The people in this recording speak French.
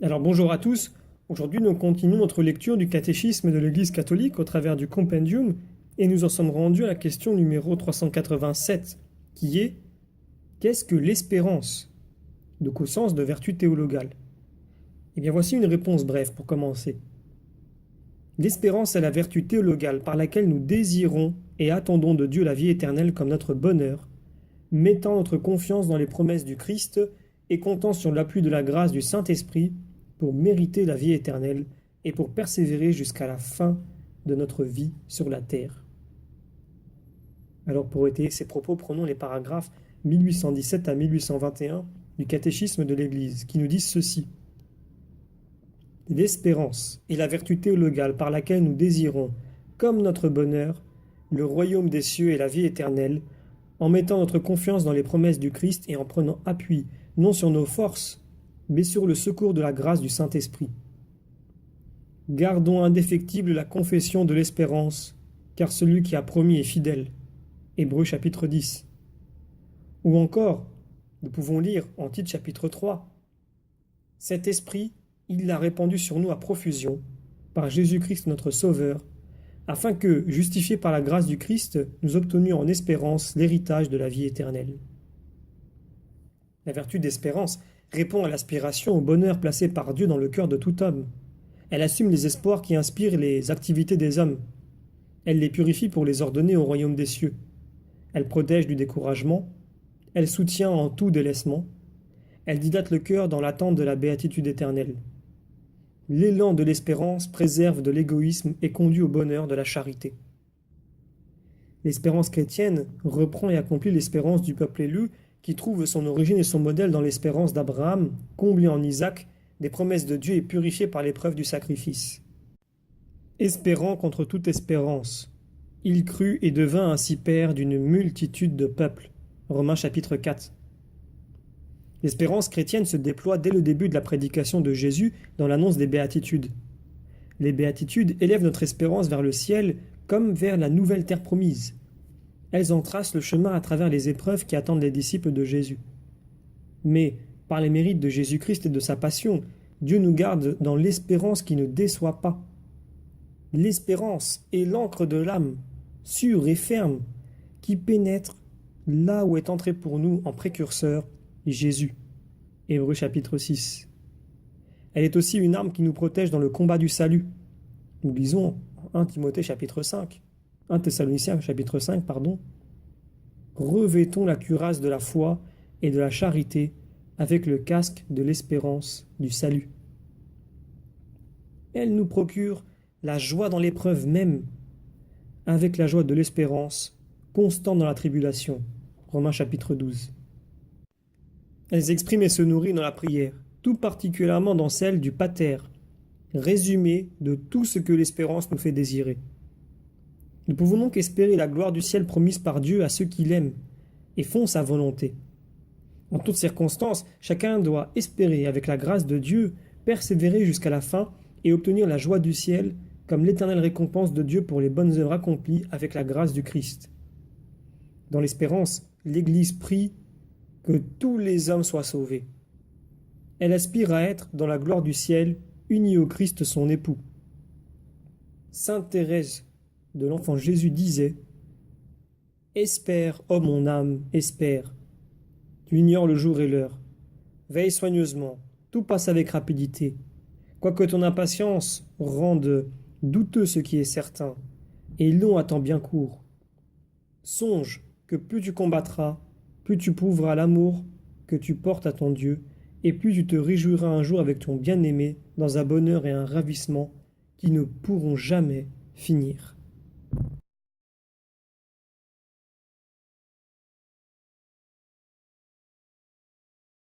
Alors bonjour à tous, aujourd'hui nous continuons notre lecture du catéchisme de l'Église catholique au travers du Compendium et nous en sommes rendus à la question numéro 387 qui est qu'est-ce que l'espérance? Donc au sens de vertu théologale. Eh bien voici une réponse brève pour commencer. L'espérance est la vertu théologale par laquelle nous désirons et attendons de Dieu la vie éternelle comme notre bonheur, mettant notre confiance dans les promesses du Christ et comptant sur l'appui de la grâce du Saint-Esprit pour mériter la vie éternelle et pour persévérer jusqu'à la fin de notre vie sur la terre. Alors pour étayer ces propos, prenons les paragraphes 1817 à 1821 du catéchisme de l'Église qui nous disent ceci. L'espérance est la vertu théologale par laquelle nous désirons, comme notre bonheur, le royaume des cieux et la vie éternelle, en mettant notre confiance dans les promesses du Christ et en prenant appui non sur nos forces, mais sur le secours de la grâce du Saint-Esprit. Gardons indéfectible la confession de l'espérance, car celui qui a promis est fidèle. Hébreux chapitre 10. Ou encore, nous pouvons lire en Tite chapitre 3. Cet esprit, il l'a répandu sur nous à profusion, par Jésus-Christ notre Sauveur, afin que, justifiés par la grâce du Christ, nous obtenions en espérance l'héritage de la vie éternelle. La vertu d'espérance répond à l'aspiration au bonheur placé par Dieu dans le cœur de tout homme. Elle assume les espoirs qui inspirent les activités des hommes. Elle les purifie pour les ordonner au royaume des cieux. Elle protège du découragement. Elle soutient en tout délaissement. Elle dilate le cœur dans l'attente de la béatitude éternelle. L'élan de l'espérance préserve de l'égoïsme et conduit au bonheur de la charité. L'espérance chrétienne reprend et accomplit l'espérance du peuple élu qui trouve son origine et son modèle dans l'espérance d'Abraham, comblé en Isaac des promesses de Dieu et purifié par l'épreuve du sacrifice. Espérant contre toute espérance, il crut et devint ainsi père d'une multitude de peuples. Romains chapitre 4. L'espérance chrétienne se déploie dès le début de la prédication de Jésus dans l'annonce des béatitudes. Les béatitudes élèvent notre espérance vers le ciel comme vers la nouvelle terre promise. Elles en tracent le chemin à travers les épreuves qui attendent les disciples de Jésus. Mais, par les mérites de Jésus-Christ et de sa passion, Dieu nous garde dans l'espérance qui ne déçoit pas. L'espérance est l'encre de l'âme, sûre et ferme, qui pénètre là où est entré pour nous en précurseur Jésus. Hébreux chapitre 6. Elle est aussi une arme qui nous protège dans le combat du salut. Nous lisons 1 Timothée chapitre 5. 1 Thessaloniciens chapitre 5, pardon. Revêtons la cuirasse de la foi et de la charité avec le casque de l'espérance du salut. Elle nous procure la joie dans l'épreuve même, avec la joie de l'espérance, constante dans la tribulation. Romains chapitre 12. Elles expriment et se nourrissent dans la prière, tout particulièrement dans celle du Pater, résumé de tout ce que l'espérance nous fait désirer. Nous pouvons donc espérer la gloire du ciel promise par Dieu à ceux qui l'aiment et font sa volonté. En toutes circonstances, chacun doit espérer, avec la grâce de Dieu, persévérer jusqu'à la fin et obtenir la joie du ciel comme l'éternelle récompense de Dieu pour les bonnes œuvres accomplies avec la grâce du Christ. Dans l'espérance, l'Église prie que tous les hommes soient sauvés. Elle aspire à être, dans la gloire du ciel, unie au Christ son époux. Sainte Thérèse de l'Enfant Jésus disait « Espère, ô mon âme, espère. Tu ignores le jour et l'heure. Veille soigneusement, tout passe avec rapidité. Quoique ton impatience rende douteux ce qui est certain, et long à temps bien court. Songe que plus tu combattras, plus tu prouveras l'amour que tu portes à ton Dieu, et plus tu te réjouiras un jour avec ton bien-aimé dans un bonheur et un ravissement qui ne pourront jamais finir. »